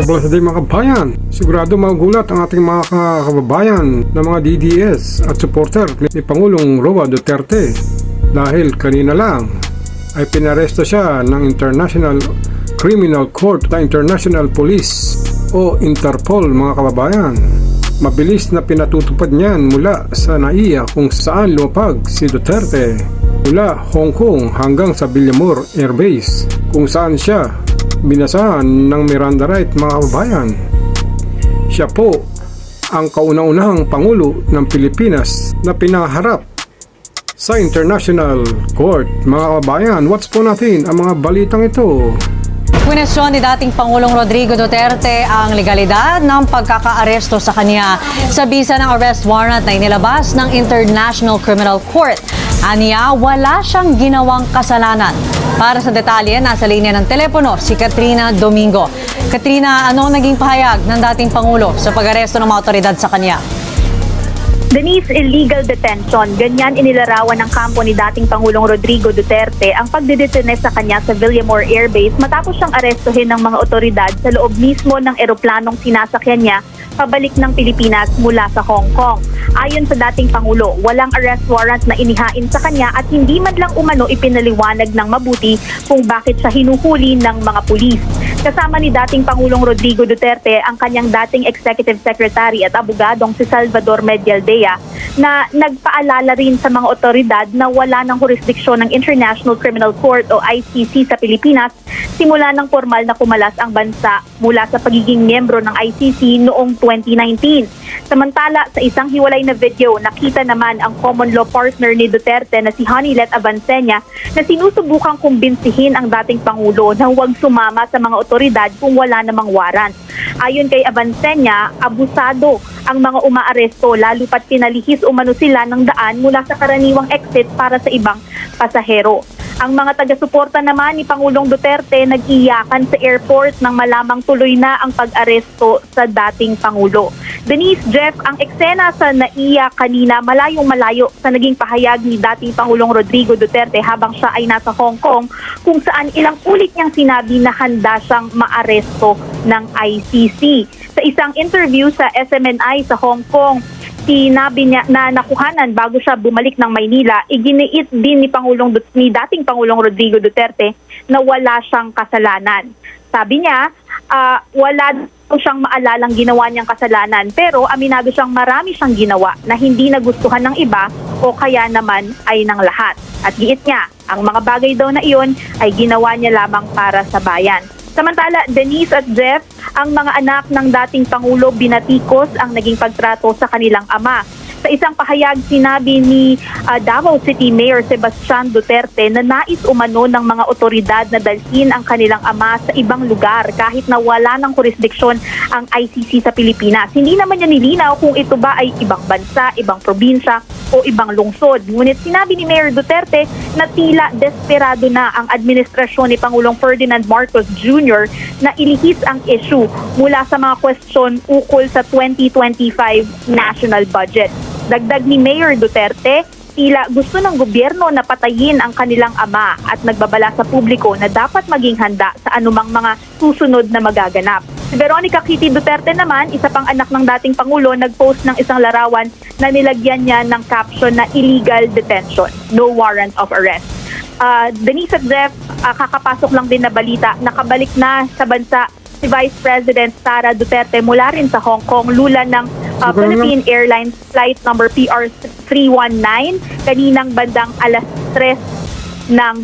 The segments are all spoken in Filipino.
Mabulas din mga kababayan. Sigurado magulat ang ating mga kababayan na mga DDS at supporter ni Pangulong Roa Duterte dahil kanina lang ay pinaresto siya ng International Criminal Court na International Police o Interpol mga kababayan. Mabilis na pinatutupad niyan mula sa NAIA kung saan lumapag si Duterte mula Hong Kong hanggang sa Villamor Air Base kung saan siya binasahan ng Miranda right mga kababayan. Siya po ang kauna-unahang Pangulo ng Pilipinas na pinaharap sa International Court. Mga kababayan, watch po natin ang mga balitang ito. Kwestiyon ni dating Pangulong Rodrigo Duterte ang legalidad ng pagkakaaresto sa kanya sa bisa ng arrest warrant na inilabas ng International Criminal Court. Aniya, wala siyang ginawang kasalanan. Para sa detalye, nasa linya ng telepono si Katrina Domingo. Katrina, ano ang naging pahayag ng dating Pangulo sa pag-aresto ng mga otoridad sa kanya? Denise, illegal detention. Ganyan inilarawan ng kampo ni dating Pangulong Rodrigo Duterte ang pagdedetene sa kanya sa Villamor Air Base matapos siyang arestuhin ng mga otoridad sa loob mismo ng eroplanong sinasakyan niya pabalik ng Pilipinas mula sa Hong Kong. Ayon sa dating Pangulo, walang arrest warrant na inihain sa kanya at hindi man lang umano ipinaliwanag ng mabuti kung bakit siya hinuhuli ng mga pulis. Kasama ni dating Pangulong Rodrigo Duterte ang kanyang dating Executive Secretary at abogadong si Salvador Medialdea na nagpaalala rin sa mga otoridad na wala ng jurisdiksyon ng International Criminal Court o ICC sa Pilipinas simula ng formal na kumalas ang bansa mula sa pagiging miyembro ng ICC noong 2019. Samantala, sa isang hiwalay na video, nakita naman ang common law partner ni Duterte na si Honeylet Avancenia na sinusubukang kumbinsihin ang dating Pangulo na huwag sumama sa mga otoridad kung wala namang warrant. Ayon kay Avancenia, abusado ang mga umaaresto lalo pat pinalihis umano sila ng daan mula sa karaniwang exit para sa ibang pasahero. Ang mga taga-suporta naman ni Pangulong Duterte nag-iyakan sa airport nang malamang tuloy na ang pag-aresto sa dating Pangulo. Denise, Jeff, ang eksena sa NAIA kanina malayong-malayo sa naging pahayag ni dating Pangulong Rodrigo Duterte habang siya ay nasa Hong Kong kung saan ilang ulit niyang sinabi na handa siyang maaresto ng ICC. Sa isang interview sa SMNI sa Hong Kong, sinabi niya na nakuhanan bago siya bumalik ng Maynila, iginiit din ni dating Pangulong Rodrigo Duterte na wala siyang kasalanan. Sabi niya, wala siyang maalalang ginawa niyang kasalanan pero aminado siyang marami siyang ginawa na hindi nagustuhan ng iba o kaya naman ay ng lahat. At giit niya, ang mga bagay daw na iyon ay ginawa niya lamang para sa bayan. Samantala, Denise at Jeff, ang mga anak ng dating Pangulo binatikos ang naging pagtrato sa kanilang ama. Sa isang pahayag, sinabi ni Davao City Mayor Sebastian Duterte na nais umano ng mga otoridad na dalhin ang kanilang ama sa ibang lugar kahit na wala ng jurisdiksyon ang ICC sa Pilipinas. Hindi naman niya nilinaw kung ito ba ay ibang bansa, ibang probinsya o ibang lungsod. Ngunit sinabi ni Mayor Duterte na tila desperado na ang administrasyon ni Pangulong Ferdinand Marcos Jr. na ilihis ang issue mula sa mga kwestiyon ukol sa 2025 national budget. Dagdag ni Mayor Duterte, tila gusto ng gobyerno na patayin ang kanilang ama at nagbabala sa publiko na dapat maging handa sa anumang mga susunod na magaganap. Si Veronica Kitty Duterte naman, isa pang anak ng dating Pangulo, nag-post ng isang larawan na nilagyan niya ng caption na illegal detention, no warrant of arrest. Denise at Jeff, kakapasok lang din na balita, nakabalik na sa bansa si Vice President Sara Duterte mula rin sa Hong Kong, lula ng Philippine Airlines flight number PR319 kaninang bandang alas 3 ng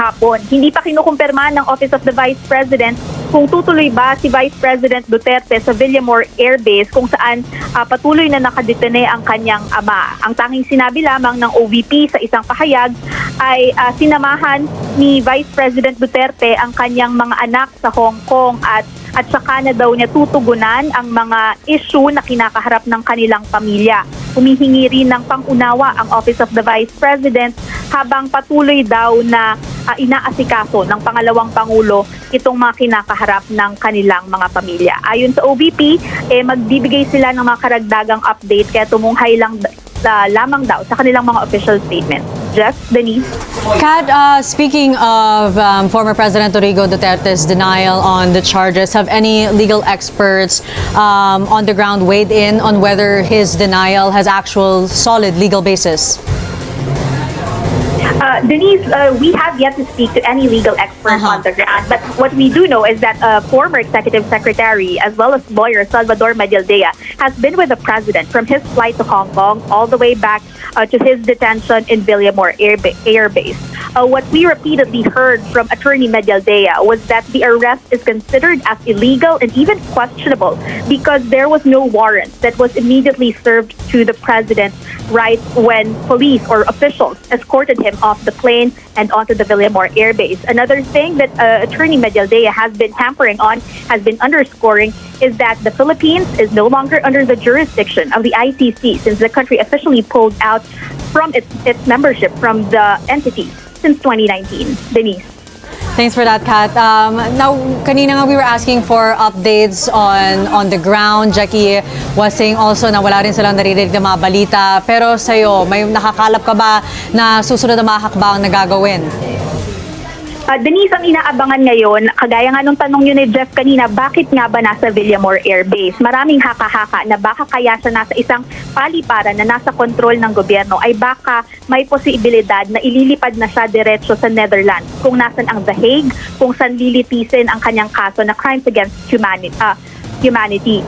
hapon. Hindi pa kinukumpirma ng Office of the Vice President kung tutuloy ba si Vice President Duterte sa Villamor Air Base kung saan patuloy na nakadetene ang kanyang ama. Ang tanging sinabi lamang ng OVP sa isang pahayag ay sinamahan ni Vice President Duterte ang kanyang mga anak sa Hong Kong at saka na daw niya tutugunan ang mga issue na kinakaharap ng kanilang pamilya. Humihingi rin ng pangunawa ang Office of the Vice President habang patuloy daw na inaasikaso ng pangalawang Pangulo itong mga kinakaharap ng kanilang mga pamilya. Ayon sa OVP, magbibigay sila ng mga karagdagang update kaya tumunghay lang lamang daw sa kanilang mga official statement. Jeff, Denise. Kat, speaking of former President Rodrigo Duterte's denial on the charges, have any legal experts on the ground weighed in on whether his denial has actual solid legal basis? Denise, we have yet to speak to any legal expert on the ground. But what we do know is that former executive secretary, as well as lawyer Salvador Medialdea, has been with the president from his flight to Hong Kong all the way back to his detention in Villamor Air Base. What we repeatedly heard from attorney Medialdea was that the arrest is considered as illegal and even questionable because there was no warrant that was immediately served to the president right when police or officials escorted him off the plane and onto the Villamor Air Base. Another thing that attorney Medialdea has been hampering on, has been underscoring, is that the Philippines is no longer under the jurisdiction of the ICC since the country officially pulled out from its membership from the entity since 2019. Denise. Thanks for that, Kat. Now, kanina nga we were asking for updates on the ground. Jackie was saying also na wala rin silang naririnig na mga balita. Pero sa'yo, may nakakalap ka ba na susunod na mga hakbang na gagawin? Denise, ang inaabangan ngayon, kagaya nga nung tanong yun ni Jeff kanina, bakit nga ba nasa Villamor Air Base? Maraming haka-haka na baka kaya siya nasa isang paliparan na nasa kontrol ng gobyerno ay baka may posibilidad na ililipad na siya diretso sa Netherlands kung nasan ang The Hague, kung saan lilitisin ang kanyang kaso na crimes against humanity.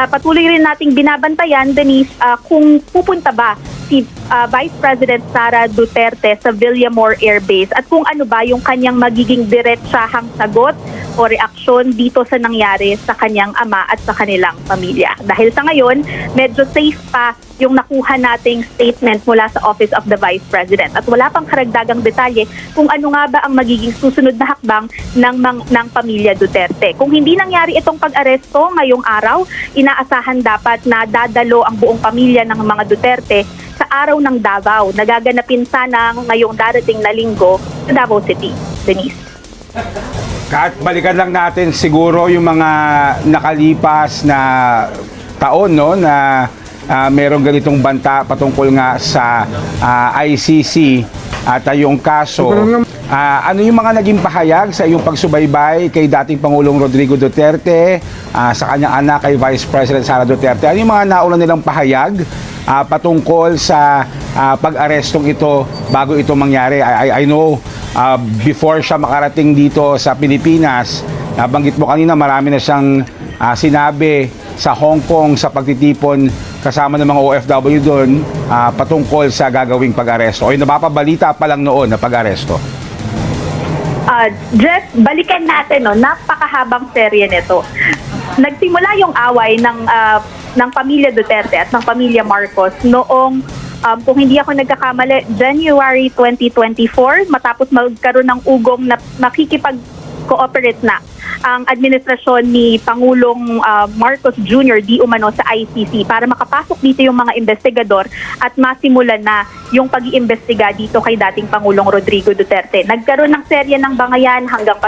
Patuloy rin nating binabantayan, Denise, kung pupunta ba si Vice President Sara Duterte sa Villamor Air Base at kung ano ba yung kanyang magiging diretsahang sagot o reaksyon dito sa nangyari sa kanyang ama at sa kanilang pamilya. Dahil sa ngayon, medyo safe pa yung nakuha nating statement mula sa Office of the Vice President at wala pang karagdagang detalye kung ano nga ba ang magiging susunod na hakbang ng pamilya Duterte. Kung hindi nangyari itong pag-aresto ngayong araw, inaasahan dapat na dadalo ang buong pamilya ng mga Duterte sa araw ng Davao. Nagaganapin sana ngayong darating na linggo sa Davao City. Denise. Kat, balikan lang natin siguro yung mga nakalipas na taon, no, na merong ganitong banta patungkol nga sa ICC at yung kaso. Ano yung mga naging pahayag sa iyong pagsubaybay kay dating Pangulong Rodrigo Duterte, sa kanyang anak kay Vice President Sara Duterte? Ano yung mga nauna nilang pahayag patungkol sa pag-arestong ito bago ito mangyari? I know before siya makarating dito sa Pilipinas, nabanggit mo kanina marami na siyang sinabi sa Hong Kong sa pagtitipon kasama ng mga OFW doon patungkol sa gagawing pag-aresto. O yung napapabalita pa lang noon na pag-aresto. Jeff, balikan natin, no, napakahabang serye nito. Nagsimula yung away ng pamilya Duterte at ng pamilya Marcos noong kung hindi ako nagkakamali, January 2024, matapos magkaroon ng ugong na makikipag-cooperate na ang administrasyon ni Pangulong Marcos Jr. di umano sa ICC para makapasok dito yung mga investigador at masimulan na yung pag-iimbestiga dito kay dating Pangulong Rodrigo Duterte. Nagkaroon ng serye ng bangayan hanggang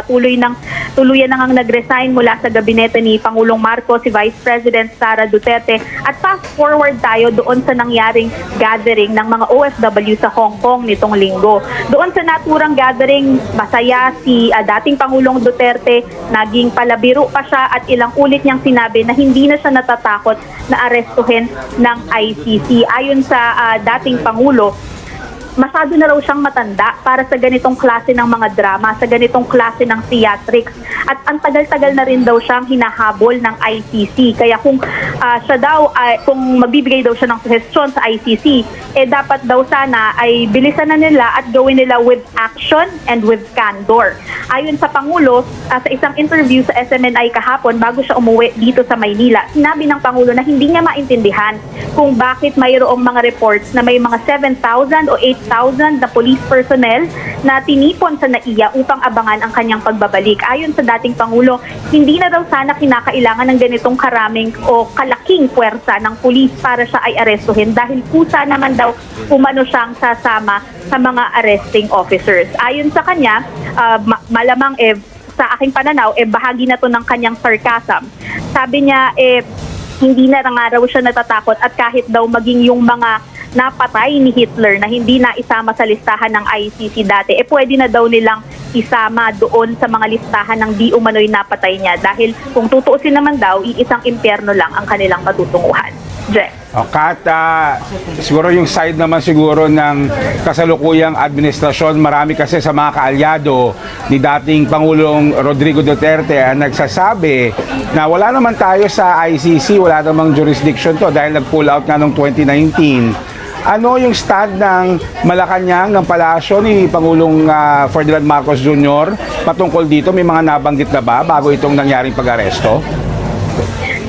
tuluyan na ngang nag-resign mula sa gabinete ni Pangulong Marcos si Vice President Sara Duterte at fast forward tayo doon sa nangyaring gathering ng mga OFW sa Hong Kong nitong linggo. Doon sa naturang gathering, masaya si dating Pangulong Duterte, naging palabiro pa siya at ilang ulit niyang sinabi na hindi na siya natatakot na arestuhin ng ICC. Ayon sa dating Pangulo, masyado na raw siyang matanda para sa ganitong klase ng mga drama, sa ganitong klase ng theatrics. At ang tagal-tagal na rin daw siyang hinahabol ng ICC. Kaya kung siya daw, kung magbibigay daw siya ng suggestion sa ICC, dapat daw sana ay bilisan na nila at gawin nila with action and with candor. Ayon sa Pangulo, sa isang interview sa SMNI kahapon bago siya umuwi dito sa Maynila, sinabi ng Pangulo na hindi niya maintindihan kung bakit mayroong mga reports na may mga 7,000 o 8,000 na police personnel na tinipon sa NAIA upang abangan ang kanyang pagbabalik. Ayon sa dating Pangulo, hindi na daw sana kinakailangan ng ganitong karaming o kalaking puwersa ng pulis para siya ay arestuhin dahil kusa naman daw umano siyang sasama sa mga arresting officers. Ayon sa kanya, malamang sa aking pananaw, bahagi na to ng kanyang sarcasm. Sabi niya, hindi na nga raw siya natatakot at kahit daw maging yung mga napatay ni Hitler na hindi na isama sa listahan ng ICC dati, pwede na daw nilang isama doon sa mga listahan ng di umano'y napatay niya. Dahil kung tutuusin naman daw, iisang impyerno lang ang kanilang patutunguhan. Jeff. Kat, siguro yung side naman siguro ng kasalukuyang administrasyon, marami kasi sa mga kaalyado ni dating Pangulong Rodrigo Duterte ang nagsasabi na wala naman tayo sa ICC, wala namang jurisdiction to dahil nag-pull out nga noong 2019. Ano yung stand ng Malacanang, ng palasyo ni Pangulong Ferdinand Marcos Jr. patungkol dito? May mga nabanggit na ba bago itong nangyaring pag-aresto?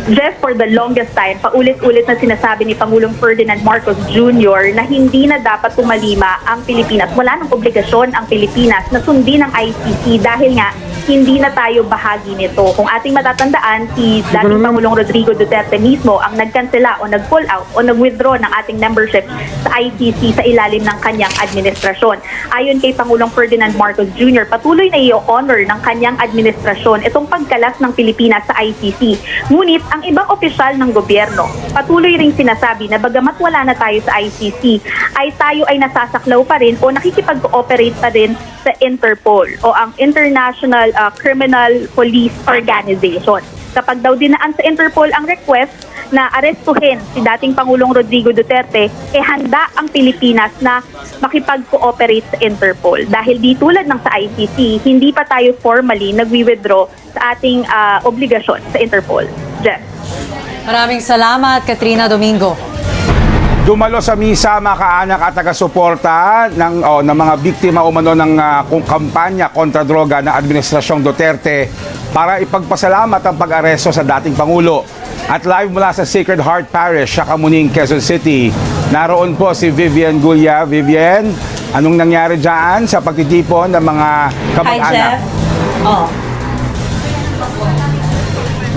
Jeff, for the longest time, paulit-ulit na sinasabi ni Pangulong Ferdinand Marcos Jr. na hindi na dapat tumalima ang Pilipinas. Wala nang obligasyon ang Pilipinas na sundin ang ICC dahil nga hindi na tayo bahagi nito. Kung ating matatandaan, si dating Pangulong Rodrigo Duterte mismo ang nagkansela o nag-pull out o nag-withdraw ng ating membership sa ICC sa ilalim ng kanyang administrasyon. Ayon kay Pangulong Ferdinand Marcos Jr., patuloy na i-honor ng kanyang administrasyon itong pagkalas ng Pilipinas sa ICC. Ngunit ang ibang opisyal ng gobyerno, patuloy ring sinasabi na bagamat wala na tayo sa ICC, ay tayo ay nasasaklaw pa rin o nakikipag-cooperate pa rin sa Interpol o ang International Criminal Police Organization. Kapag daw dinaan sa Interpol ang request na arestuhin si dating Pangulong Rodrigo Duterte, handa ang Pilipinas na makipag-cooperate sa Interpol. Dahil di tulad ng sa ICC, hindi pa tayo formally nagwi-withdraw sa ating obligasyon sa Interpol. Jeff. Maraming salamat, Katrina Domingo. Dumalo sa misa mga kaanak at taga-suporta ng mga biktima umano ng kampanya kontra droga ng Administrasyong Duterte para ipagpasalamat ang pag-aresto sa dating Pangulo. At live mula sa Sacred Heart Parish sa Kamuning, Quezon City, naroon po si Vivian Guya. Vivian, anong nangyari dyan sa pagtitipon ng mga kamag-anak? Hi, Jeff.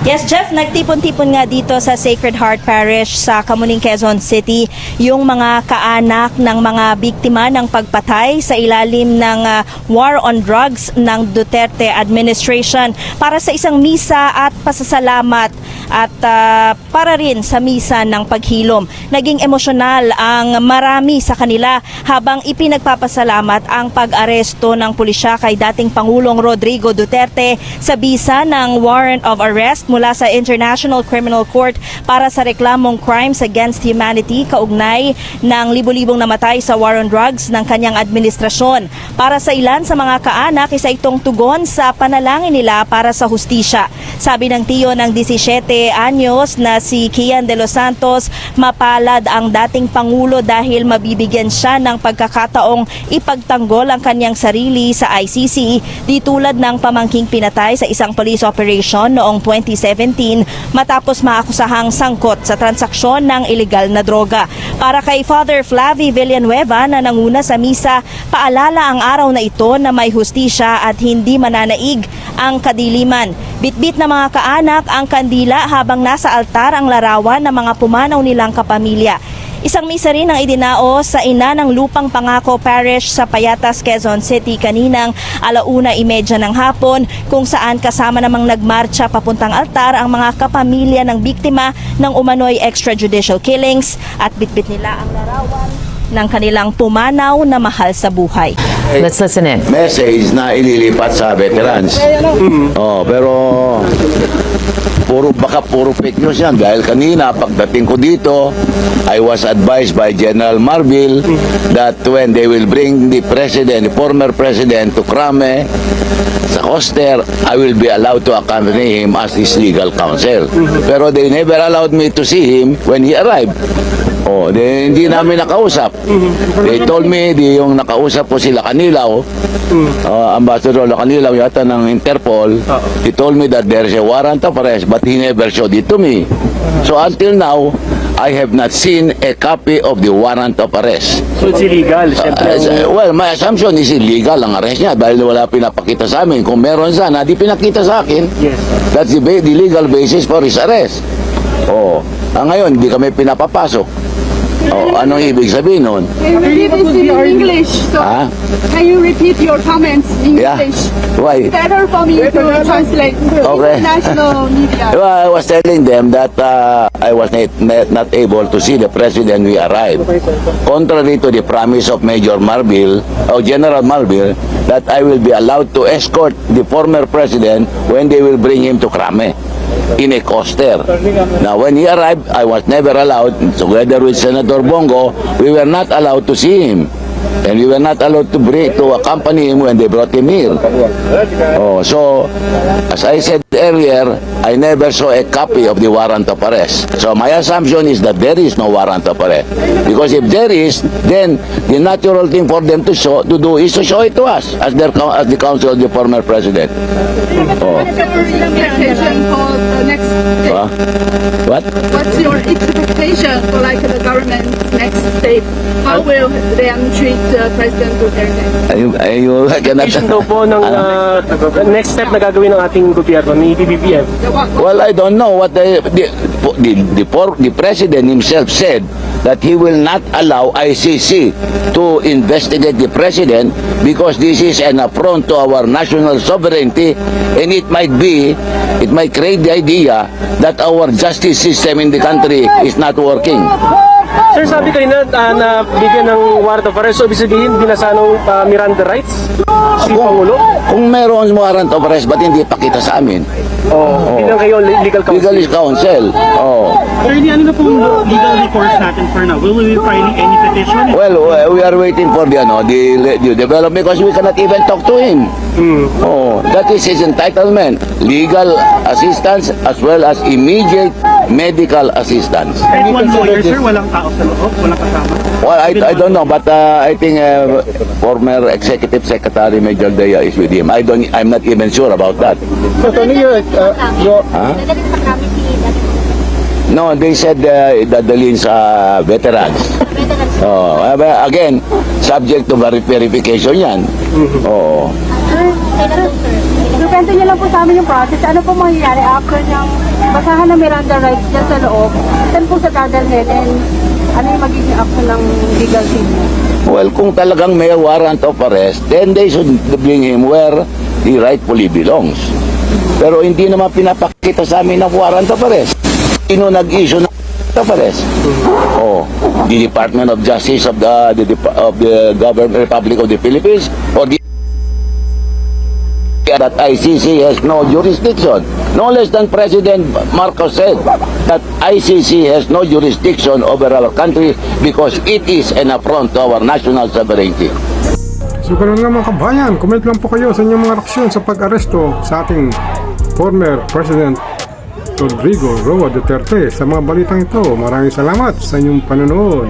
Yes, Jeff, nagtipon-tipon nga dito sa Sacred Heart Parish sa Kamuning, Quezon City yung mga kaanak ng mga biktima ng pagpatay sa ilalim ng war on drugs ng Duterte administration para sa isang misa at pasasalamat at para rin sa misa ng paghilom. Naging emosyonal ang marami sa kanila habang ipinagpapasalamat ang pag-aresto ng pulisya kay dating Pangulong Rodrigo Duterte sa bisa ng warrant of arrest mula sa International Criminal Court para sa reklamong crimes against humanity kaugnay ng libo-libong namatay sa war on drugs ng kanyang administrasyon. Para sa ilan sa mga kaanak, isa itong tugon sa panalangin nila para sa hustisya. Sabi ng tiyo ng 17 anyos na si Kian de los Santos, mapalad ang dating Pangulo dahil mabibigyan siya ng pagkakataong ipagtanggol ang kanyang sarili sa ICC, di tulad ng pamangking pinatay sa isang police operation noong 2017 matapos maakusahang sangkot sa transaksyon ng ilegal na droga. Para kay Father Flavie Villanueva na nanguna sa misa, paalala ang araw na ito na may hustisya at hindi mananaig ang kadiliman. Bitbit na mga kaanak ang kandila habang nasa altar ang larawan ng mga pumanaw nilang kapamilya. Isang misa rin ang idinaos sa Ina ng Lupang Pangako Parish sa Payatas, Quezon City kaninang 1:30 ng hapon, kung saan kasama namang nagmarcha papuntang altar ang mga kapamilya ng biktima ng umano'y extrajudicial killings at bitbit nila ang larawan ng kanilang pumanaw na mahal sa buhay. Let's listen in. Message na ililipat sa veterans. Pero puro fake news yan dahil kanina pagdating ko dito, I was advised by General Marvil that when they will bring the former president to Krame sa Coster, I will be allowed to accompany him as his legal counsel. Pero they never allowed me to see him when he arrived. Hindi namin nakausap. They told me, yung nakausap ko sila Kanilaw, Ambassador Kanilaw yata ng Interpol, he told me that there is a warrant of arrest but he never showed it to me. So until now, I have not seen a copy of the warrant of arrest. So it's illegal, siyempre. Well, my assumption is illegal ang arrest niya dahil wala pinapakita sa amin. Kung meron sana, di pinakita sa akin. Yes. That's the legal basis for his arrest. Ngayon, hindi kami pinapapasok. Anong ibig sabihin nun? Can you repeat this in English? So, Ha? can you repeat your comments in Yeah. English? Why? Better for me to translate Okay. international media. Well, I was telling them that I was not able to see the president when we arrived. Contrary to the promise of Major Marbil, or General Marbil, that I will be allowed to escort the former president when they will bring him to Krame in a coaster. Now, when he arrived, I was never allowed, together with Senator Bongo, we were not allowed to see him. And we were not allowed to accompany him when they brought him here. Oh, so, as I said earlier, I never saw a copy of the warrant of arrest. So my assumption is that there is no warrant of arrest. Because if there is, then the natural thing for them to do is to show it to us as the counsel of the former president. Oh. What's your expectation for the next step? What? What's your expectation for like the government's next step? How will they treat President Duterte? You cannot... Vision daw po ng next step na gagawin ng ating gobyerno ni BBM. Well, I don't know what the president himself said that he will not allow ICC to investigate the president because this is an affront to our national sovereignty, and it might create the idea that our justice system in the country is not working. Sir, sabi kayo na bigyan ng warrant of arrest, so ibig sabihin binasanong Miranda rights si Pangulo? Kung meron warrant of arrest, ba't hindi pakita sa amin? Bilang kayo legal counsel. Legal counsel. Sir, ano na pong legal recourse natin for now? Will we be filing any petition? Well, we are waiting for the development because we cannot even talk to him. That is his entitlement. Legal assistance as well as immediate medical assistance. Kahit one lawyer, sir, walang tao sa loob, walang kasama. Well, I don't know, but I think former Executive Secretary Major Dea is with him. I'm not even sure about that. No, they said dadalhin sa veterans. Again, subject to verification yan. Kwento niyo lang po sa amin yung process. Ano po mangyayari after niyang basahan ng Miranda rights dyan sa loob? Saan po sa dadalhin? And ano yung magiging action ng legal team niyo? Well, kung talagang may warrant of arrest, then they should bring him where he rightfully belongs. Pero hindi naman pinapakita sa amin ng warrant of arrest. Sino nag-issue ng warrant of arrest? The Department of Justice of the Government Republic of the Philippines, or the that ICC has no jurisdiction. No less than President Marcos said that ICC has no jurisdiction over our country because it is an affront to our national sovereignty. So ganun nga mga kabayan, comment lang po kayo sa inyong mga reaksyon sa pag-aresto sa ating former President Rodrigo Roa Duterte sa mga balitang ito. Maraming salamat sa inyong panonood.